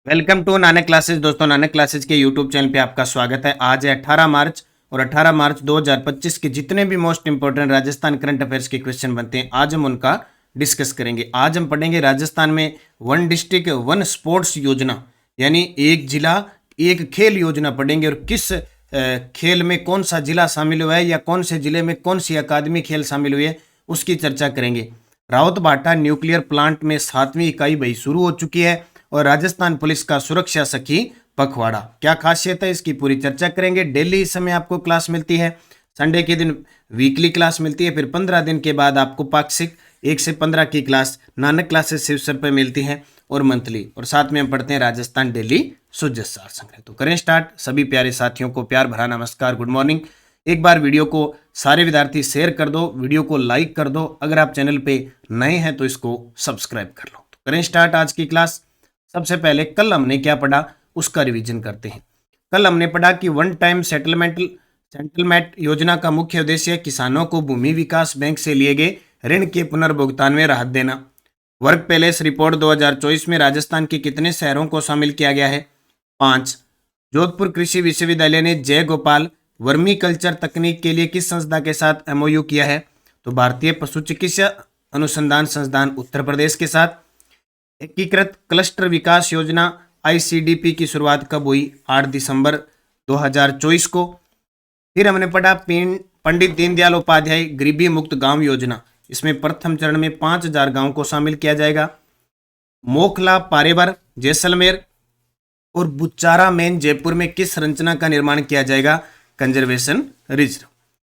Welcome to Nanak classes. दोस्तों, Nanak classes के YouTube channel पे आपका स्वागत है। आज है 18 मार्च और 18 मार्च 2025 के जितने भी most important Rajasthan current affairs के क्वेश्चन बनते हैं आज हम उनका डिस्कस करेंगे। आज हम पढ़ेंगे राजस्थान में वन डिस्ट्रिक्ट वन स्पोर्ट्स योजना, यानी एक जिला एक खेल योजना पढ़ेंगे और किस खेल में कौन सा जिला शामिल हुआ है या कौन से जिले में कौन सी अकादमी खेल शामिल हुई है उसकी चर्चा करेंगे। रावतभाटा न्यूक्लियर प्लांट में 7वीं इकाई भाई शुरू हो चुकी है और राजस्थान पुलिस का सुरक्षा सखी पखवाड़ा, क्या खासियत है इसकी पूरी चर्चा करेंगे। डेली इस समय आपको क्लास मिलती है, संडे के दिन वीकली क्लास मिलती है, फिर 15 दिन के बाद आपको पाक्षिक 1 से 15 की क्लास नानक क्लासेस शिवसर पर मिलती है और मंथली, और साथ में हम पढ़ते हैं राजस्थान डेली शुद्ध सार संग्रह। तो करें स्टार्ट। सभी प्यारे साथियों को प्यार भरा नमस्कार, गुड मॉर्निंग। एक बार वीडियो को सारे विद्यार्थी शेयर कर दो, वीडियो को लाइक कर दो, अगर आप चैनल पे नए हैं तो इसको सब्सक्राइब कर लो। तो करें स्टार्ट आज की क्लास। सबसे पहले कल हमने क्या पढ़ा उसका रिवीजन करते हैं। कल हमने पढ़ा कि वन टाइम सेटलमेंट योजना का मुख्य उद्देश्य किसानों को भूमि विकास बैंक से लिए गए ऋण के पुनर्भुगतान में राहत देना। वर्क पैलेस रिपोर्ट 2024 में राजस्थान के कितने शहरों को शामिल किया गया है? 5। जोधपुर कृषि विश्वविद्यालय ने जय गोपाल वर्मी कल्चर तकनीक के लिए किस संस्था के साथ एमओयू किया है? तो भारतीय पशु चिकित्सा अनुसंधान संस्थान उत्तर प्रदेश के साथ। एकीकृत क्लस्टर विकास योजना आईसीडीपी की शुरुआत कब हुई? 8 दिसंबर 2024 को। फिर हमने पढ़ा पंडित दीनदयाल उपाध्याय गरीबी मुक्त गांव योजना, इसमें प्रथम चरण में 5000 गांव को शामिल किया जाएगा। मोखला पारेवर जैसलमेर और बुच्चारा मेन जयपुर में किस संरचना का निर्माण किया जाएगा? Conservation reserve.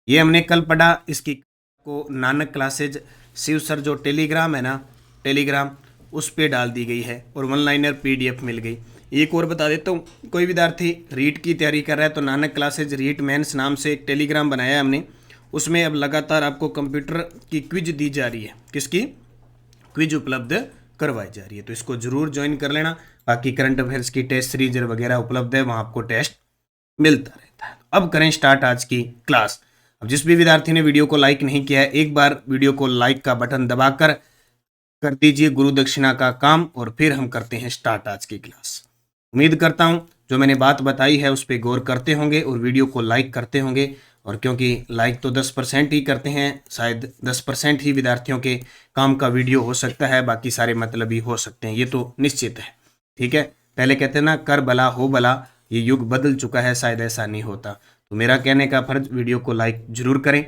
ये हमने कल पढ़ा। इसकी को नानक क्लासेज शिवसर जो टेलीग्राम है ना, टेलीग्राम उस पे डाल दी गई है और वन लाइनर पीडीएफ मिल गई। एक और बता देता हूँ, कोई विद्यार्थी रीट की तैयारी कर रहा है तो नानक क्लासेज रीट मेंस नाम से एक टेलीग्राम बनाया है हमने। उसमें अब लगातार आपको कंप्यूटर की क्विज दी जा रही है। किसकी क्विज उपलब्ध करवाई जा रही है, तो इसको जरूर ज्वाइन कर लेना। बाकी करंट अफेयर्स की टेस्ट सीरीज वगैरह उपलब्ध है, वहाँ आपको टेस्ट मिलता रहता है। अब करें स्टार्ट आज की क्लास। अब जिस भी विद्यार्थी ने वीडियो को लाइक नहीं किया है, एक बार वीडियो को लाइक का बटन दबाकर कर दीजिए गुरु दक्षिणा का काम, और फिर हम करते हैं स्टार्ट आज की क्लास। उम्मीद करता हूं जो मैंने बात बताई है उस पर गौर करते होंगे और वीडियो को लाइक करते होंगे, और क्योंकि लाइक तो 10% ही करते हैं, शायद 10% ही विद्यार्थियों के काम का वीडियो हो सकता है, बाकी सारे मतलबी हो सकते हैं, ये तो निश्चित है। ठीक है, पहले कहते हैं ना कर भला हो भला, ये युग बदल चुका है, शायद ऐसा नहीं होता। तो मेरा कहने का फर्ज, वीडियो को लाइक जरूर करें।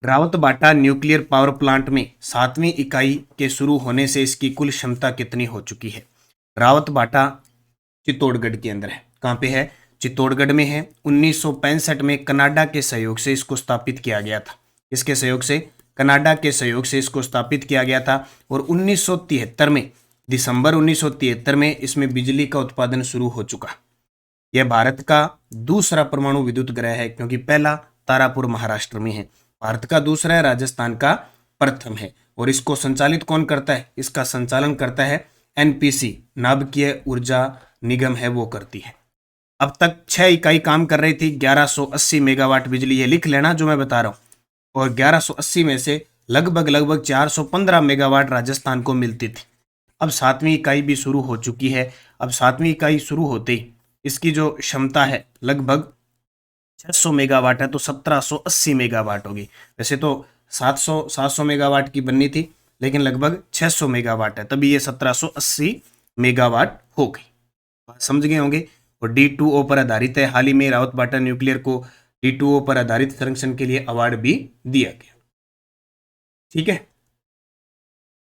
रावतभाटा न्यूक्लियर पावर प्लांट में 7वीं इकाई के शुरू होने से इसकी कुल क्षमता कितनी हो चुकी है? रावतभाटा चित्तौड़गढ़ के अंदर है। कहाँ पे है? चित्तौड़गढ़ में है। 1965 में कनाडा के सहयोग से इसको स्थापित किया गया था। इसके सहयोग से, कनाडा के सहयोग से इसको स्थापित किया गया था। और 1973 में, दिसंबर 1973 में इसमें बिजली का उत्पादन शुरू हो चुका। यह भारत का दूसरा परमाणु विद्युत ग्रह है, क्योंकि पहला तारापुर महाराष्ट्र में है, भारत का दूसरा है, राजस्थान का प्रथम है। और इसको संचालित कौन करता है? इसका संचालन करता है एनपीसी, नाभिकीय ऊर्जा निगम है, वो करती है। अब तक 6 इकाई काम कर रही थी, 1180 मेगावाट बिजली, ये लिख लेना जो मैं बता रहा हूँ। और 1180 में से लगभग 415 मेगावाट राजस्थान को मिलती थी। अब 7वीं इकाई भी शुरू हो चुकी है। अब 7वीं इकाई शुरू होते ही इसकी जो क्षमता है लगभग 600 मेगावाट है, तो 1780 मेगावाट होगी। वैसे तो 700 मेगावाट की बननी थी, लेकिन लगभग 600 मेगावाट है, तभी ये 1780 मेगावाट हो गई। बात समझ गए होंगे। और D2O पर आधारित है। हाल ही में रावतभाटा न्यूक्लियर को D2O पर आधारित संरक्षण के लिए अवार्ड भी दिया गया। ठीक है,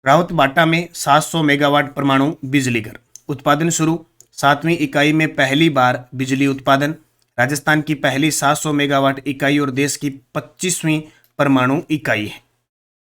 रावतभाटा में 700 मेगावाट परमाणु बिजली घर उत्पादन शुरू। 7वीं इकाई में पहली बार बिजली उत्पादन। राजस्थान की पहली 700 मेगावाट इकाई और देश की 25वीं परमाणु इकाई है।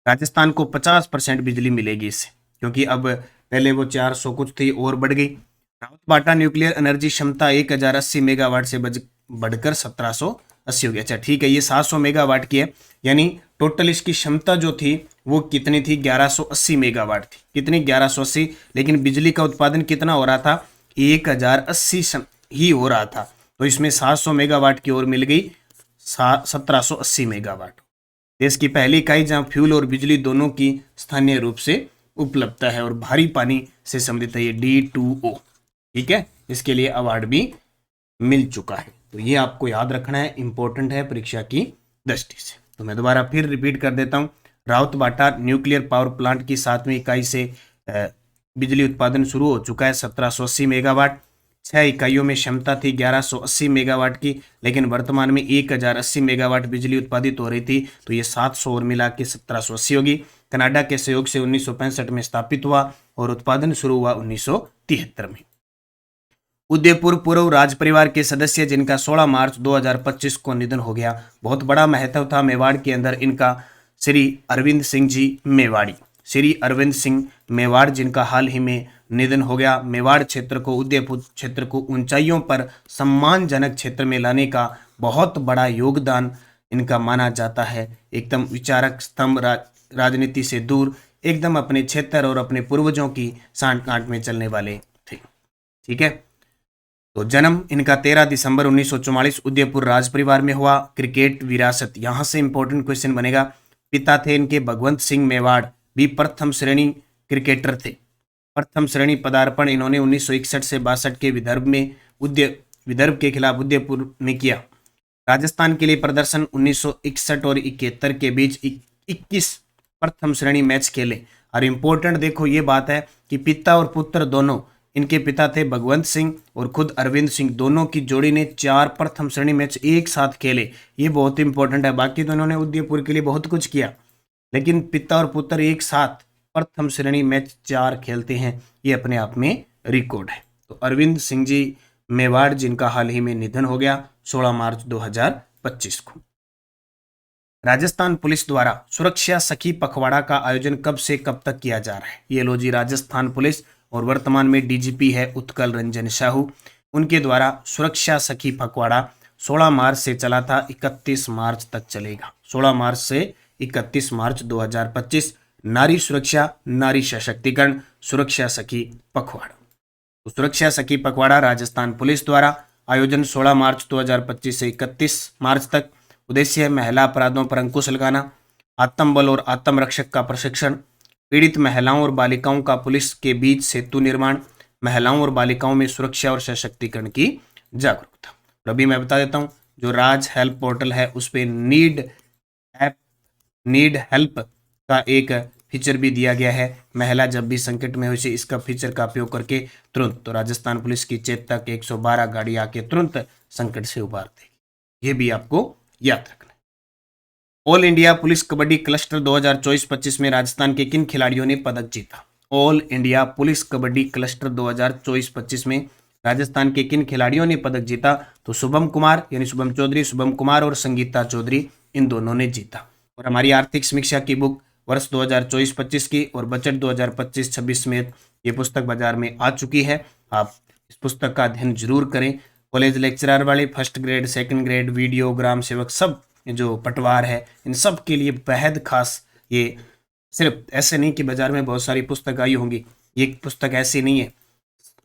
राजस्थान को 50% बिजली मिलेगी इससे, क्योंकि अब पहले वो 400 कुछ थी और बढ़ गई। रावतभाटा न्यूक्लियर एनर्जी क्षमता 1080 मेगावाट से बढ़कर 1780 हो गई। अच्छा ठीक है, ये 700 मेगावाट की है, यानी टोटल इसकी क्षमता जो थी वो कितनी थी? 1180 मेगावाट थी। कितनी? 1180। लेकिन बिजली का उत्पादन कितना हो रहा था? 1080 ही हो रहा था। तो इसमें 700 मेगावाट की ओर मिल गई 1780 मेगावाट। देश की पहली इकाई जहां फ्यूल और बिजली दोनों की स्थानीय रूप से उपलब्धता है और भारी पानी से संबंधित है ये D2O। ठीक है, इसके लिए अवार्ड भी मिल चुका है। तो ये आपको याद रखना है, इंपॉर्टेंट है परीक्षा की दृष्टि से। तो मैं दोबारा फिर रिपीट कर देता हूँ। राउतबाटा न्यूक्लियर पावर प्लांट की 7वीं इकाई से बिजली उत्पादन शुरू हो चुका है 1780 मेगावाट। 6 इकाइयों में क्षमता थी 1180 मेगावाट की, लेकिन वर्तमान में 1080 मेगावाट बिजली उत्पादित हो रही थी, तो ये 700 और मिला के 1780 होगी। कनाडा के सहयोग से 1965 में स्थापित हुआ और उत्पादन शुरू हुआ 1973 में। उदयपुर पूर्व राज परिवार के सदस्य जिनका 16 मार्च 2025 को निधन हो गया। बहुत बड़ा महत्व था मेवाड़ के अंदर इनका। श्री अरविंद सिंह जी मेवाड़ी, श्री अरविंद सिंह मेवाड़ जिनका हाल ही में निधन हो गया। मेवाड़ क्षेत्र को, उदयपुर क्षेत्र को ऊंचाइयों पर सम्मानजनक क्षेत्र में लाने का बहुत बड़ा योगदान इनका माना जाता है। एकदम विचारक स्तंभ, राजनीति से दूर, एकदम अपने क्षेत्र और अपने पूर्वजों की सांठ गांठ में चलने वाले थे। ठीक है, तो जन्म इनका 13 दिसंबर 1944 उदयपुर राज परिवार में हुआ। क्रिकेट विरासत, यहां से इंपॉर्टेंट क्वेश्चन बनेगा। पिता थे इनके भगवंत सिंह मेवाड़, भी प्रथम श्रेणी क्रिकेटर थे। प्रथम श्रेणी पदार्पण इन्होंने 1961 से 62 के विदर्भ के खिलाफ उदयपुर में किया। राजस्थान के लिए प्रदर्शन 1961 और 71 के बीच 21 प्रथम श्रेणी मैच खेले। और इंपॉर्टेंट देखो ये बात है कि पिता और पुत्र दोनों, इनके पिता थे भगवंत सिंह और खुद अरविंद सिंह, दोनों की जोड़ी ने 4 प्रथम श्रेणी मैच एक साथ खेले। ये बहुत इंपॉर्टेंट है। बाकी तो इन्होंने उदयपुर के लिए बहुत कुछ किया, लेकिन पिता और पुत्र एक साथ प्रथम श्रेणी मैच 4 खेलते हैं, ये अपने आप में रिकॉर्ड है। तो अरविंद सिंह जी मेवाड़ जिनका हाल ही में निधन हो गया 16 मार्च 2025 को। राजस्थान पुलिस द्वारा सुरक्षा सखी पखवाड़ा का आयोजन कब से कब तक किया जा रहा है? ये लो जी, राजस्थान पुलिस और वर्तमान में डीजीपी है उत्कल रंजन साहू, उनके द्वारा सुरक्षा सखी पखवाड़ा 16 मार्च से चला था, 31 मार्च तक चलेगा। 16 मार्च से 31 मार्च 2025 नारी सुरक्षा, नारी सशक्तिकरण, सुरक्षा सखी पखवाड़ा। तो सुरक्षा सखी पखवाड़ा राजस्थान पुलिस द्वारा आयोजन 16 मार्च 2025 से 31 मार्च तक। उद्देश्य है महिला अपराधों पर अंकुश लगाना, आत्मबल और आत्मरक्षक का प्रशिक्षण, पीड़ित महिलाओं और बालिकाओं का पुलिस के बीच सेतु निर्माण, महिलाओं और बालिकाओं में सुरक्षा और सशक्तिकरण की जागरूकता। और अभी मैं बता देता हूं, जो राज हेल्प पोर्टल है उस पर नीड हेल्प का एक फीचर भी दिया गया है। महिला जब भी संकट में हो से इसका फीचर का उपयोग करके तुरंत, तो राजस्थान पुलिस की चेतक 112 गाड़ी आके तुरंत संकट से उबार देगी। ये भी आपको याद रखना है। All India police kabaddi cluster 2024-25 में राजस्थान के किन खिलाड़ियों ने पदक जीता? All India police kabaddi cluster 2024-25 में राजस्थान के किन खिलाड़ियों ने पदक जीता? तो शुभम कुमार यानी शुभम चौधरी, शुभम कुमार और संगीता चौधरी, इन दोनों ने जीता। और हमारी आर्थिक समीक्षा की बुक वर्ष 2024-25 की और बजट 2025-26 में ये पुस्तक बाजार में आ चुकी है। आप इस पुस्तक का अध्ययन जरूर करें। कॉलेज लेक्चरर वाले, first grade, second grade, VDO, ग्राम सेवक, सब जो पटवार है, इन सब के लिए बेहद खास। ये सिर्फ ऐसे नहीं कि बाजार में बहुत सारी पुस्तक आई होंगी, ये पुस्तक ऐसी नहीं है।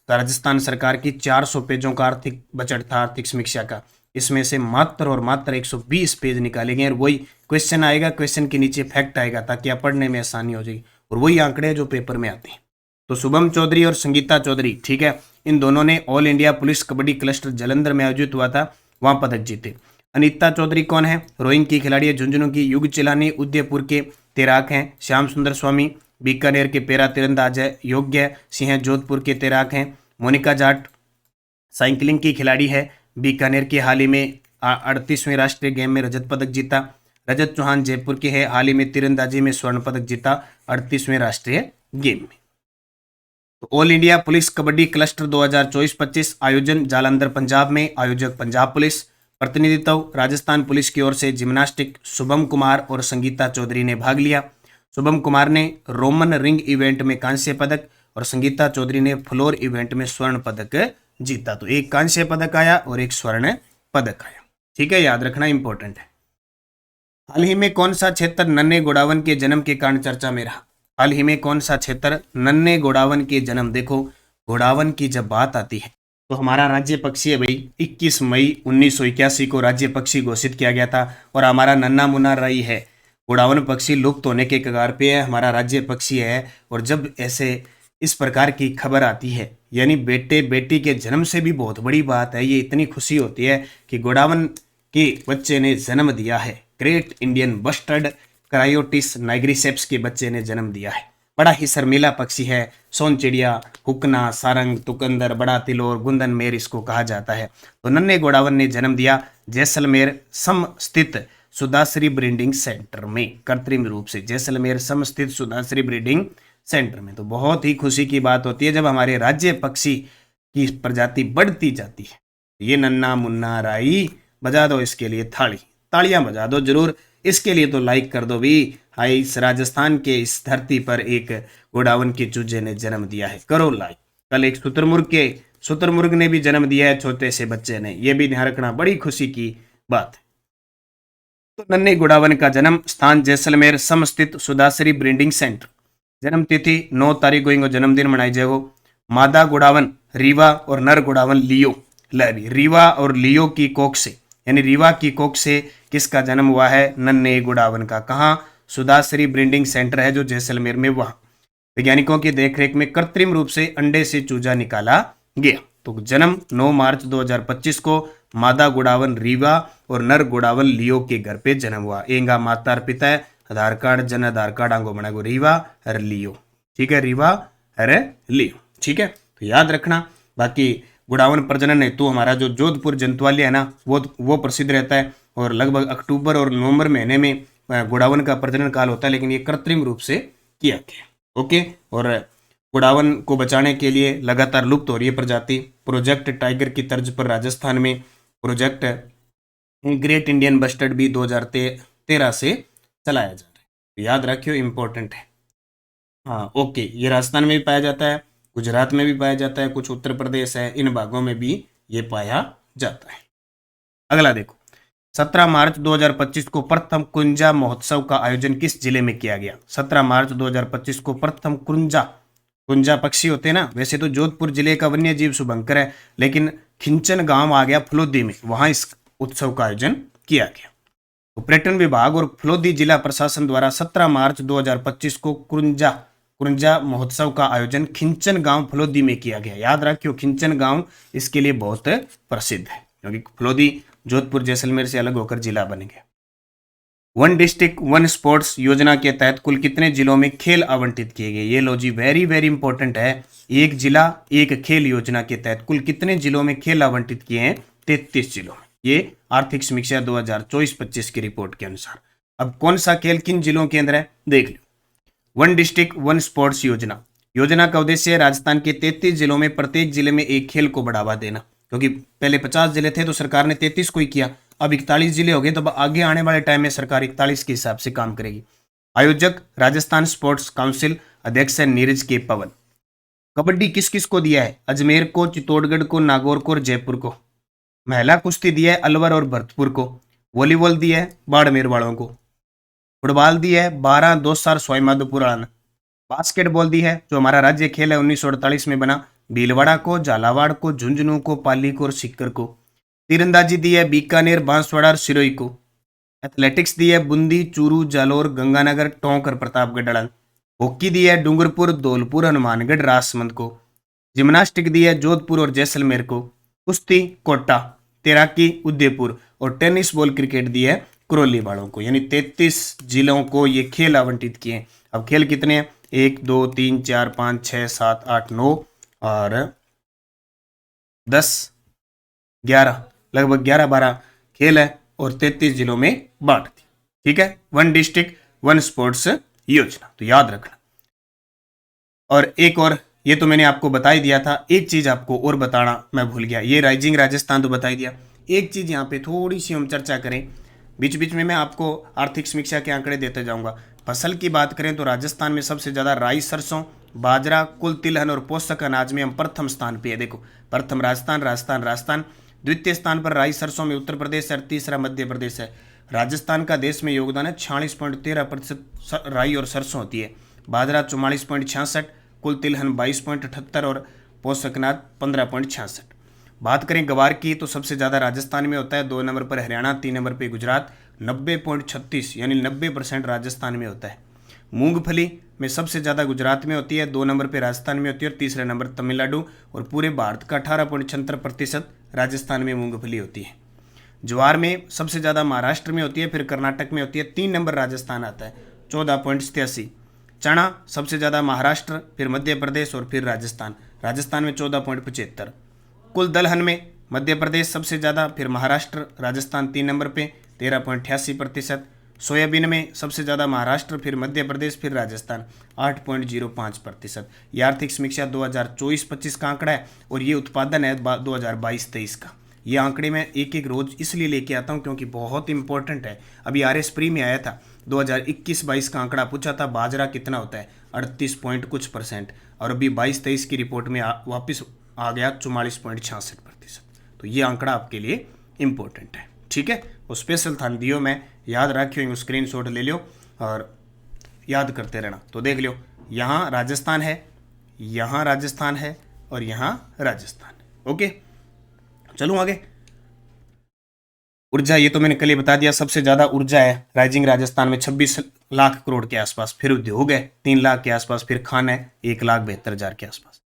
राजस्थान सरकार की 400 पेजों का आर्थिक बजट था, आर्थिक समीक्षा का, इसमें से मात्र और मात्र 120 पेज निकाले गए और वही क्वेश्चन आएगा, क्वेश्चन के नीचे फैक्ट आएगा ताकि आप पढ़ने में आसानी हो जाएगी, और वही आंकड़े जो पेपर में आते हैं। तो शुभम चौधरी और संगीता चौधरी, ठीक है, इन दोनों ने all India police kabaddi cluster Jalandhar में आयोजित हुआ था, वहां पदक जीते। अनीता चौधरी कौन है? रोइंग की खिलाड़ी है, झुंझुनू की। युग चिलानी उदयपुर के तैराक हैं। श्याम सुंदर स्वामी बीकानेर के पैरा तीरंदाज है। योग्य सिंह जोधपुर के तैराक हैं। मोनिका जाट साइकिलिंग की खिलाड़ी है, बीकानेर के, हाल ही में 38वें राष्ट्रीय गेम में रजत पदक जीता। रजत चौहान जयपुर के है, हाल ही में तीरंदाजी में स्वर्ण पदक जीता 38वें राष्ट्रीय गेम में। तो all India police kabaddi cluster 2024-25 आयोजन जालंधर पंजाब में, आयोजक पंजाब पुलिस। प्रतिनिधित्व राजस्थान पुलिस की ओर से जिम्नास्टिक शुभम कुमार और संगीता चौधरी ने भाग लिया। शुभम कुमार ने रोमन रिंग इवेंट में कांस्य पदक और संगीता चौधरी ने फ्लोर इवेंट में स्वर्ण पदक जीता। तो एक कांस्य पदक आया और एक स्वर्ण पदक आया। ठीक है, याद रखना इंपॉर्टेंट है। हाल ही में कौन सा क्षेत्र नन्हे गोडावन के जन्म के कारण चर्चा में रहा? हाल ही में कौन सा क्षेत्र नन्हे गोडावन के जन्म? देखो, गोडावन की जब बात आती है तो हमारा राज्य पक्षी है भाई, 21 मई 1981 को राज्य पक्षी घोषित किया गया था, और हमारा नन्हा मुन्ना राई है। गोडावन पक्षी लुप्त होने के कगार पे है, हमारा राज्य पक्षी है। और जब ऐसे इस प्रकार की खबर आती है, यानी बेटे बेटी के जन्म से भी बहुत बड़ी बात है। ये इतनी खुशी होती है कि गोडावन के बच्चे ने जन्म दिया है, ग्रेट इंडियन बस्टर्ड क्रायोटिस नाइग्रिसेप्स के बच्चे ने जन्म दिया है। बड़ा ही शर्मीला पक्षी है, सोन चिड़िया, हुकना, सारंग, तुकंदर, बड़ा तिलोर, गुंदन मेर इसको कहा जाता है। तो नन्हे गोडावन ने जन्म दिया जैसलमेर सम स्थित सुदाश्री ब्रीडिंग सेंटर में, कृत्रिम रूप से जैसलमेर सम स्थित सुदाश्री ब्रीडिंग सेंटर में। तो बहुत ही खुशी की बात होती है जब हमारे राज्य पक्षी की प्रजाति बढ़ती जाती है। ये नन्ना मुन्ना राई, बजा दो इसके लिए थाली, तालियां बजा दो जरूर। इसके लिए तो लाइक कर दो भी। हाय, इस राजस्थान के इस धरती पर एक गोडावन के चूजे ने जन्म दिया है, करो लाइक। कल एक शुतुरमुर्ग ने भी जन्म दिया है, छोटे से बच्चे ने, यह भी ध्यान रखना, बड़ी खुशी की बात है। तो नन्हे गोडावन का जन्म स्थान जैसलमेर समस्थित सुदाश्री ब्रीडिंग सेंटर। जन्म तिथि 9 तारीख को इनको जन्मदिन मनाई जाएगो। मादा गोडावन रीवा और नर गोडावन लियो। रीवा और लियो की कोख से, यानी रीवा की कोख से किसका जन्म हुआ है? नन्हे गोडावन का। कहाँ? सुदाश्री ब्रीडिंग सेंटर है जो जैसलमेर में, वहां वैज्ञानिकों की देखरेख में कृत्रिम रूप से अंडे से चूजा निकाला गया। तो जन्म 9 मार्च 2025 को मादा गोडावन रीवा और नर गोडावन लियो के घर पे जन्म हुआ। एंगा माता और पिता है, आधार कार्ड, जन आधार कार्ड आंगो बनागो रीवा और लियो। ठीक है, रीवा और लियो। ठीक है, तो याद रखना। बाकी गोडावन प्रजनन हेतु हमारा जो जोधपुर जंतुवालय है ना, वो प्रसिद्ध रहता है और लगभग अक्टूबर और नवंबर महीने में गोडावन का प्रजनन काल होता है, लेकिन ये कृत्रिम रूप से किया गया। ओके, और गोडावन को बचाने के लिए लगातार लुप्त हो रही है प्रजाति। प्रोजेक्ट टाइगर की तर्ज पर राजस्थान में प्रोजेक्ट ग्रेट इंडियन बस्टर्ड भी 2013 से चलाया जा रहा है। तो याद रखियो, इंपॉर्टेंट है। हाँ, ओके, ये राजस्थान में भी पाया जाता है, गुजरात में भी पाया जाता है, कुछ उत्तर प्रदेश है, इन भागों में भी ये पाया जाता है। अगला देखो, 17 मार्च 2025 को प्रथम कुंजा महोत्सव का आयोजन किस जिले में किया गया? 17 मार्च 2025 को प्रथम कुंजा पक्षी होते हैं ना, वैसे तो जोधपुर जिले का वन्य जीव शुभंकर है, लेकिन खिंचन गांव आ गया फलोदी में, वहां इस उत्सव का आयोजन किया गया। तो पर्यटन विभाग और फलोदी जिला प्रशासन द्वारा 17 मार्च 2025 को कुंजा महोत्सव का आयोजन खिंचन गांव फलोदी में किया गया। याद रखियो, खिंचन गांव इसके लिए बहुत प्रसिद्ध है, क्योंकि फलोदी जोधपुर जैसलमेर से अलग होकर जिला बन गया। वन डिस्ट्रिक्ट वन स्पोर्ट्स योजना के तहत कुल कितने जिलों में खेल आवंटित किए गए? ये लो जी, वेरी वेरी इंपॉर्टेंट है। एक जिला एक खेल योजना के तहत कुल कितने जिलों में खेल आवंटित किए हैं? 33 जिलों में। ये आर्थिक समीक्षा 2024-25 की रिपोर्ट के अनुसार। अब कौन सा खेल किन जिलों के अंदर है, देख लो। वन डिस्ट्रिक्ट वन स्पोर्ट्स योजना का उद्देश्य है राजस्थान के 33 जिलों में प्रत्येक जिले में एक खेल को बढ़ावा देना, क्योंकि पहले 50 जिले थे तो सरकार ने 33 को ही किया, अब 41 जिले हो गए, तो आगे आने वाले टाइम में सरकार 41 के हिसाब से काम करेगी। आयोजक राजस्थान स्पोर्ट्स काउंसिल, अध्यक्ष है नीरज के पवन। कबड्डी किस किस को दिया है? अजमेर को, चित्तौड़गढ़ को, नागौर को और जयपुर को। महिला कुश्ती दिया है अलवर और भरतपुर को। वॉलीबॉल दिया है बाड़मेर वालों को। फुटबॉल दिया है 12 दोसार सवाई माधोपुर। बास्केटबॉल दी है, जो हमारा राज्य खेल है 1948 में बना, भीलवाड़ा को, झालावाड़ को, झुंझुनू को, पाली को और सीकर को। तीरंदाजी दी है बीकानेर, बांसवाड़ा और सिरोही को। एथलेटिक्स दी है बूंदी, चूरू, जालोर, गंगानगर, टोंक और प्रतापगढ़। हॉकी दी है डूंगरपुर, धौलपुर, हनुमानगढ़, राजसमंद को। जिम्नास्टिक दी है जोधपुर और जैसलमेर को। कुश्ती कोटा, तैराकी उदयपुर और टेनिस बॉल क्रिकेट दी है करौली वालों को। यानी 33 जिलों को ये खेल आवंटित किए। अब खेल कितने हैं? 1 2 3 4 5 6 7 8 9 और 10 11, लगभग 11-12 खेल है और 33 जिलों में बांट दी। ठीक है, वन डिस्ट्रिक्ट वन स्पोर्ट्स योजना, तो याद रखना। और एक और, ये तो मैंने आपको बता ही दिया था, एक चीज आपको और बताना मैं भूल गया। ये राइजिंग राजस्थान तो बता ही दिया, एक चीज यहाँ पे थोड़ी सी हम चर्चा करें। बीच बीच में मैं आपको आर्थिक समीक्षा के आंकड़े देते जाऊंगा। फसल की बात करें तो राजस्थान में सबसे ज्यादा राई, सरसों, बाजरा, कुल तिलहन और पोषक अनाज में हम प्रथम स्थान पे है। देखो, प्रथम राजस्थान, द्वितीय स्थान पर राई सरसों में उत्तर प्रदेश और तीसरा मध्य प्रदेश है। राजस्थान का देश में योगदान है 46.13% राई और सरसों होती है। बाजरा 44.66, कुल तिलहन 22.78 और पोषक अनाज 15.66। बात करें गवार की तो सबसे ज़्यादा राजस्थान में होता है, 2 नंबर पर हरियाणा, 3 नंबर पर गुजरात, 90.36 यानी 90% राजस्थान में होता है। मूंगफली में सबसे ज़्यादा गुजरात में होती है, 2 नंबर पे राजस्थान में होती है और तीसरे नंबर तमिलनाडु, और पूरे भारत का 18.76% राजस्थान में मूंगफली होती है। ज्वार में सबसे ज़्यादा महाराष्ट्र में होती है, फिर कर्नाटक में होती है, 3 नंबर राजस्थान आता है 14.87। चना सबसे ज़्यादा महाराष्ट्र, फिर मध्य प्रदेश और फिर राजस्थान, राजस्थान में 14.75। कुल दलहन में मध्य प्रदेश सबसे ज़्यादा, फिर महाराष्ट्र, राजस्थान 3 नंबर पे 13.88%। सोयाबीन में सबसे ज़्यादा महाराष्ट्र, फिर मध्य प्रदेश, फिर राजस्थान 8.05%। ये आर्थिक समीक्षा 2024-25 का आंकड़ा है और ये उत्पादन है 2022-23 का। ये आंकड़े मैं एक एक रोज इसलिए लेके आता हूँ क्योंकि बहुत इंपॉर्टेंट है। अभी RS प्री में आया था 2021-22 का आंकड़ा पूछा था, बाजरा कितना होता है 38 पॉइंट कुछ परसेंट, और अभी 22-23 की रिपोर्ट में वापस आ गया 44.66%। तो ये आंकड़ा आपके लिए इंपॉर्टेंट है, ठीक है। वो स्पेशल था दियो, मैं याद रखियो, स्क्रीन शॉट ले लो और याद करते रहना। तो देख लो, यहाँ राजस्थान है, यहाँ राजस्थान है और यहाँ राजस्थान है। ओके, चलूँ आगे। ऊर्जा, ये तो मैंने कल ही बता दिया, सबसे ज़्यादा ऊर्जा है राइजिंग राजस्थान में 26 लाख करोड़ के आसपास, फिर उद्योग है 3 लाख के आसपास, फिर खान है 1,72,000 के आसपास।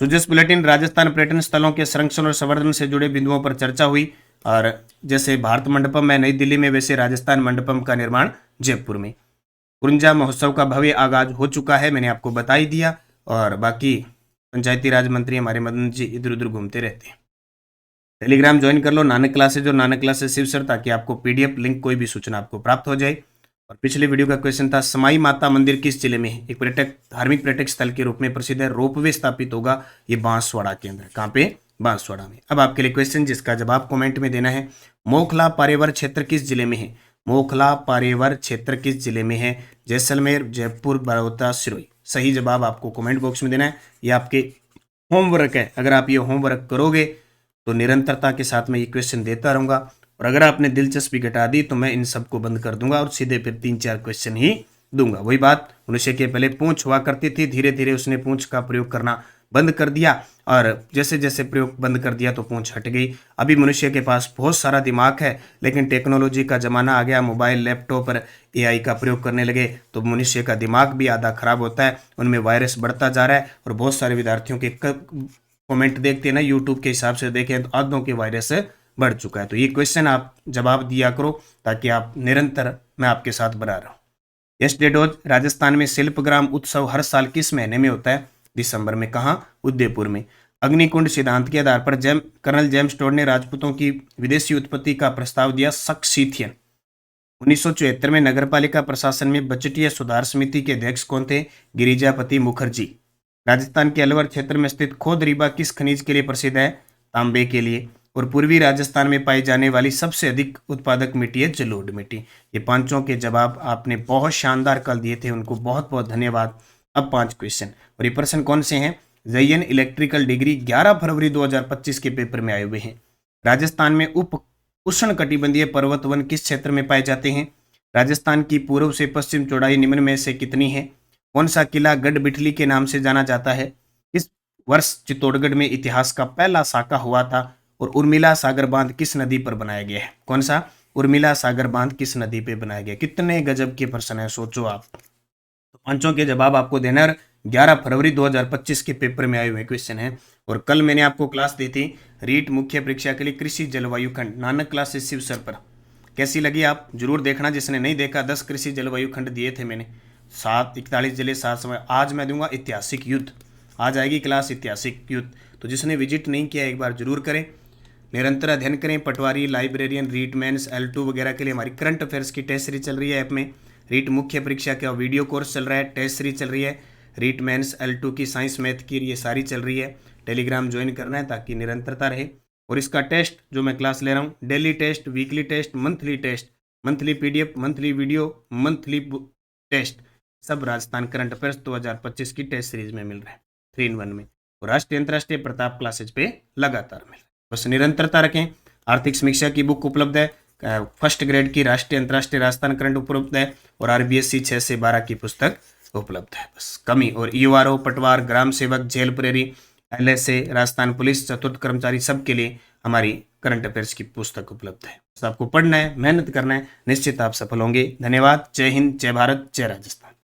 सुजस बुलेटिन, राजस्थान पर्यटन स्थलों के संरक्षण और संवर्धन से जुड़े बिंदुओं पर चर्चा हुई, और जैसे भारत मंडपम है नई दिल्ली में, वैसे राजस्थान मंडपम का निर्माण जयपुर में। उरंजा महोत्सव का भव्य आगाज हो चुका है, मैंने आपको बता ही दिया, और बाकी पंचायती राज मंत्री हमारे मदन जी इधर उधर घूमते रहते हैं। टेलीग्राम ज्वाइन कर लो, नानक क्लासेज और नानक क्लासेज शिव सर, ताकि आपको PDF लिंक कोई भी सूचना आपको प्राप्त हो जाए। और पिछले वीडियो का क्वेश्चन था, समाई माता मंदिर किस जिले में है? एक पर्यटक धार्मिक पर्यटक स्थल के रूप में प्रसिद्ध है, रोपवे स्थापित होगा ये बांसवाड़ा के अंदर। कहाँ पे? बांसवाड़ा में। अब आपके लिए क्वेश्चन जिसका जवाब कमेंट में देना है, मोखला पारेवर क्षेत्र किस जिले में है? मोखला पारेवर क्षेत्र किस जिले में है? जैसलमेर, जयपुर, बड़ौदा, सिरोही। सही जवाब आपको कमेंट बॉक्स में देना है, ये आपके होमवर्क है। अगर आप ये होमवर्क करोगे तो निरंतरता के साथ मैं ये क्वेश्चन देता रहूंगा, और अगर आपने दिलचस्पी घटा दी तो मैं इन सबको बंद कर दूंगा और सीधे फिर 3-4 क्वेश्चन ही दूंगा। वही बात, मनुष्य के पहले पूंछ हुआ करती थी, धीरे धीरे उसने पूंछ का प्रयोग करना बंद कर दिया, और जैसे जैसे प्रयोग बंद कर दिया तो पूंछ हट गई। अभी मनुष्य के पास बहुत सारा दिमाग है, लेकिन टेक्नोलॉजी का जमाना आ गया, मोबाइल लैपटॉप पर AI का प्रयोग करने लगे तो मनुष्य का दिमाग भी आधा खराब होता है, उनमें वायरस बढ़ता जा रहा है। और बहुत सारे विद्यार्थियों के कमेंट देखते हैं ना, यूट्यूब के हिसाब से देखें तो आधों के वायरस बढ़ चुका है। तो ये क्वेश्चन आप जवाब दिया करो ताकि आप निरंतर मैं आपके साथ बना रहा हूँ। यस डेडोज, राजस्थान में शिल्पग्राम उत्सव हर साल किस महीने में होता है? दिसंबर में। कहाँ? उदयपुर में। अग्निकुंड सिद्धांत के आधार पर कर्नल जेम्स टोड ने राजपूतों की विदेशी उत्पत्ति का प्रस्ताव दिया, सक्सीथियन। 1974 में नगरपालिका प्रशासन में बजटीय सुधार समिति के अध्यक्ष कौन थे? गिरिजापति मुखर्जी। राजस्थान के अलवर क्षेत्र में स्थित खोद रीबा किस खनिज के लिए प्रसिद्ध है? तांबे के लिए। और पूर्वी राजस्थान में पाई जाने वाली सबसे अधिक उत्पादक मिट्टी है जलोढ़ मिट्टी। ये पांचों के जवाब आपने बहुत शानदार कल दिए थे, उनको बहुत बहुत धन्यवाद। अब 5 क्वेश्चन, और ये प्रश्न कौन से हैं? जयन इलेक्ट्रिकल डिग्री 11 फरवरी 2025 के पेपर में आए हुए हैं। राजस्थान में उप उष्ण कटिबंधीय पर्वत वन किस क्षेत्र में पाए जाते हैं? राजस्थान की पूर्व से पश्चिम चौड़ाई निम्न में से कितनी है? कौन सा किला गढ़ बिठली के नाम से जाना जाता है? इस वर्ष चित्तौड़गढ़ में इतिहास का पहला साका हुआ था? और उर्मिला सागर बांध किस नदी पर बनाया गया है? कौन सा? उर्मिला सागर बांध किस नदी पे बनाया गया? कितने गजब के प्रश्न है, सोचो आप। तो पांचों के जवाब आपको देना है। 11 फरवरी 2025 के पेपर में आए हुए क्वेश्चन है। और कल मैंने आपको क्लास दी थी रीट मुख्य परीक्षा के लिए कृषि जलवायु खंड, नानक क्लासेस शिव सर पर। कैसी लगी आप जरूर देखना, जिसने नहीं देखा 10 कृषि जलवायु खंड दिए थे मैंने, 41 जिले 7 समय। आज मैं दूंगा ऐतिहासिक युद्ध, आज आएगी क्लास ऐतिहासिक युद्ध। तो जिसने विजिट नहीं किया एक बार जरूर करें, निरंतर अध्ययन करें। पटवारी, लाइब्रेरियन, रीट मेंस, L2 वगैरह के लिए हमारी करंट अफेयर्स की टेस्ट सीरीज चल रही है ऐप में। रीट मुख्य परीक्षा का वीडियो कोर्स चल रहा है, टेस्ट सीरीज चल रही है। रीट मेंस, L2 की साइंस मैथ की ये सारी चल रही है। टेलीग्राम ज्वाइन करना है ताकि निरंतरता रहे। और इसका टेस्ट जो मैं क्लास ले रहा हूँ, daily test, weekly test, monthly test, monthly PDF, monthly video, monthly test, सब राजस्थान करंट अफेयर्स 2025 की टेस्ट सीरीज में मिल रहा है 3 in 1 में। और राष्ट्रीय अंतर्राष्ट्रीय प्रताप क्लासेज पे लगातार मिल रहा है। बस निरंतरता रखें। आर्थिक समीक्षा की बुक उपलब्ध है, फर्स्ट ग्रेड की राष्ट्रीय अंतर्राष्ट्रीय राजस्थान करंट उपलब्ध है, और RBSC 6 से 12 की पुस्तक उपलब्ध है। बस कमी। और EORO, पटवार, ग्राम सेवक, जेल प्रेरी, LSA, राजस्थान पुलिस, चतुर्थ कर्मचारी, सब के लिए हमारी करंट अफेयर्स की पुस्तक उपलब्ध है। बस आपको पढ़ना है, मेहनत करना है, निश्चित आप सफल होंगे। धन्यवाद। जय हिंद, जय भारत, जय राजस्थान।